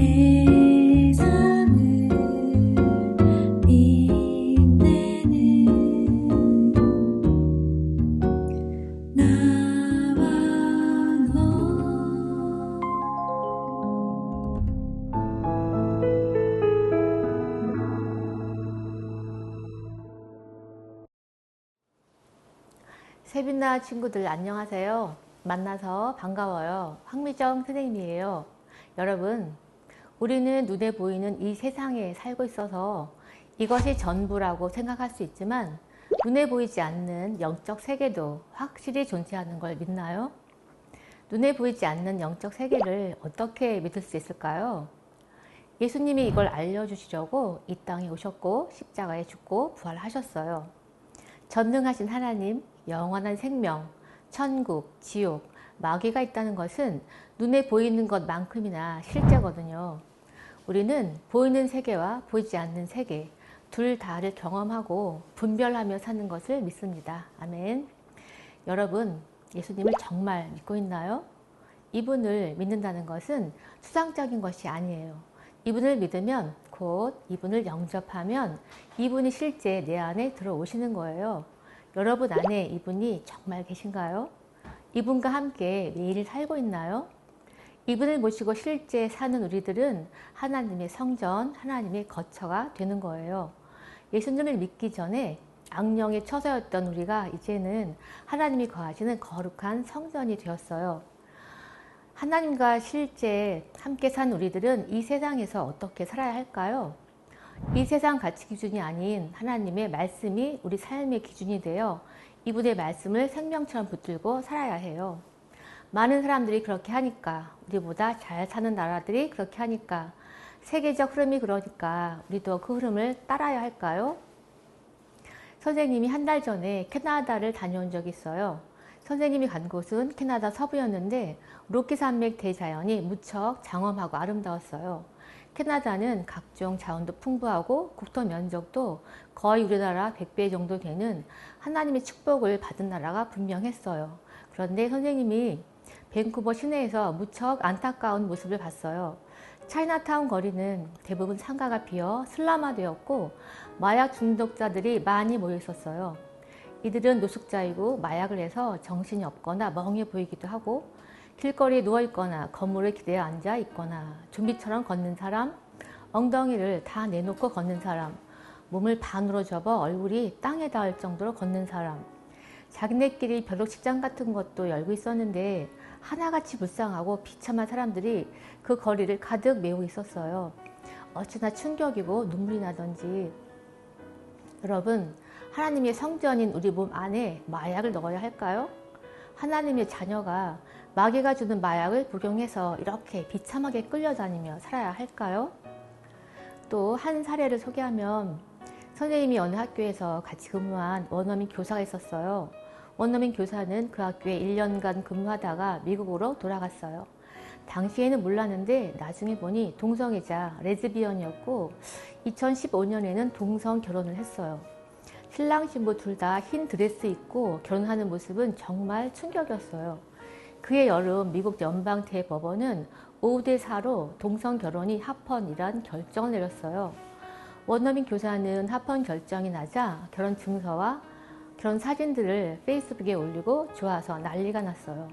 세상을 빛내는 나와 너. 세빈나 친구들 안녕하세요. 만나서 반가워요. 황미정 선생님이에요. 여러분, 우리는 눈에 보이는 이 세상에 살고 있어서 이것이 전부라고 생각할 수 있지만 눈에 보이지 않는 영적 세계도 확실히 존재하는 걸 믿나요? 눈에 보이지 않는 영적 세계를 어떻게 믿을 수 있을까요? 예수님이 이걸 알려주시려고 이 땅에 오셨고 십자가에 죽고 부활하셨어요. 전능하신 하나님, 영원한 생명, 천국, 지옥, 마귀가 있다는 것은 눈에 보이는 것만큼이나 실제거든요. 우리는 보이는 세계와 보이지 않는 세계, 둘 다를 경험하고 분별하며 사는 것을 믿습니다. 아멘. 여러분, 예수님을 정말 믿고 있나요? 이분을 믿는다는 것은 추상적인 것이 아니에요. 이분을 믿으면 곧 이분을 영접하면 이분이 실제 내 안에 들어오시는 거예요. 여러분 안에 이분이 정말 계신가요? 이분과 함께 매일 살고 있나요? 이분을 모시고 실제 사는 우리들은 하나님의 성전, 하나님의 거처가 되는 거예요. 예수님을 믿기 전에 악령의 처소였던 우리가 이제는 하나님이 거하시는 거룩한 성전이 되었어요. 하나님과 실제 함께 산 우리들은 이 세상에서 어떻게 살아야 할까요? 이 세상 가치 기준이 아닌 하나님의 말씀이 우리 삶의 기준이 되어 이분의 말씀을 생명처럼 붙들고 살아야 해요. 많은 사람들이 그렇게 하니까, 우리보다 잘 사는 나라들이 그렇게 하니까, 세계적 흐름이 그러니까 우리도 그 흐름을 따라야 할까요? 선생님이 한 달 전에 캐나다를 다녀온 적이 있어요. 선생님이 간 곳은 캐나다 서부였는데 로키 산맥 대자연이 무척 장엄하고 아름다웠어요. 캐나다는 각종 자원도 풍부하고 국토 면적도 거의 우리나라 100배 정도 되는 하나님의 축복을 받은 나라가 분명했어요. 그런데 선생님이 밴쿠버 시내에서 무척 안타까운 모습을 봤어요. 차이나타운 거리는 대부분 상가가 비어 슬럼화되었고 마약 중독자들이 많이 모여 있었어요. 이들은 노숙자이고 마약을 해서 정신이 없거나 멍해 보이기도 하고 길거리에 누워있거나 건물에 기대어 앉아 있거나 좀비처럼 걷는 사람, 엉덩이를 다 내놓고 걷는 사람, 몸을 반으로 접어 얼굴이 땅에 닿을 정도로 걷는 사람, 자기네끼리 벼룩시장 같은 것도 열고 있었는데 하나같이 불쌍하고 비참한 사람들이 그 거리를 가득 메우고 있었어요. 어찌나 충격이고 눈물이 나던지. 여러분, 하나님의 성전인 우리 몸 안에 마약을 넣어야 할까요? 하나님의 자녀가 마귀가 주는 마약을 복용해서 이렇게 비참하게 끌려다니며 살아야 할까요? 또 한 사례를 소개하면 선생님이 어느 학교에서 같이 근무한 원어민 교사가 있었어요. 원어민 교사는 그 학교에 1년간 근무하다가 미국으로 돌아갔어요. 당시에는 몰랐는데 나중에 보니 동성애자 레즈비언이었고 2015년에는 동성 결혼을 했어요. 신랑 신부 둘 다 흰 드레스 입고 결혼하는 모습은 정말 충격이었어요. 그해 여름 미국 연방 대법원은 5대4로 동성 결혼이 합헌이란 결정을 내렸어요. 원어민 교사는 합헌 결정이 나자 결혼 증서와 결혼 사진들을 페이스북에 올리고 좋아서 난리가 났어요.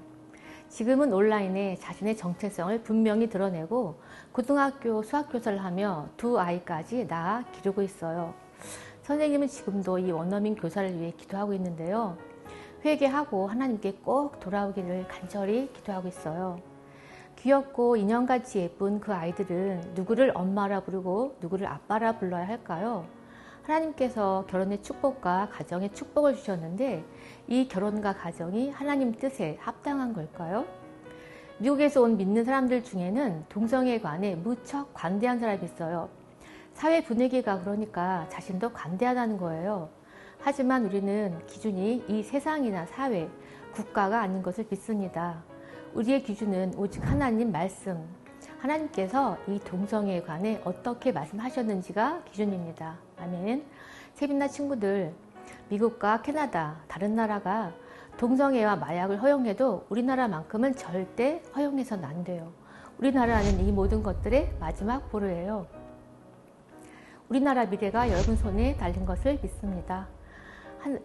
지금은 온라인에 자신의 정체성을 분명히 드러내고 고등학교 수학교사를 하며 두 아이까지 낳아 기르고 있어요. 선생님은 지금도 이 원어민 교사를 위해 기도하고 있는데요. 회개하고 하나님께 꼭 돌아오기를 간절히 기도하고 있어요. 귀엽고 인형같이 예쁜 그 아이들은 누구를 엄마라 부르고 누구를 아빠라 불러야 할까요? 하나님께서 결혼의 축복과 가정의 축복을 주셨는데 이 결혼과 가정이 하나님 뜻에 합당한 걸까요? 미국에서 온 믿는 사람들 중에는 동성애에 관해 무척 관대한 사람이 있어요. 사회 분위기가 그러니까 자신도 관대하다는 거예요. 하지만 우리는 기준이 이 세상이나 사회, 국가가 아닌 것을 믿습니다. 우리의 기준은 오직 하나님 말씀, 하나님께서 이 동성애에 관해 어떻게 말씀하셨는지가 기준입니다. 아멘. 세빈나 친구들, 미국과 캐나다, 다른 나라가 동성애와 마약을 허용해도 우리나라만큼은 절대 허용해서는 안 돼요. 우리나라는 이 모든 것들의 마지막 보루예요. 우리나라 미래가 여러분 손에 달린 것을 믿습니다.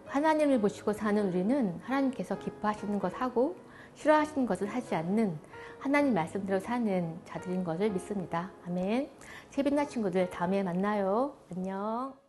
하나님을 보시고 사는 우리는 하나님께서 기뻐하시는 것 하고 싫어하시는 것을 하지 않는 하나님 말씀대로 사는 자들인 것을 믿습니다. 아멘. 세빈나 친구들 다음에 만나요. 안녕.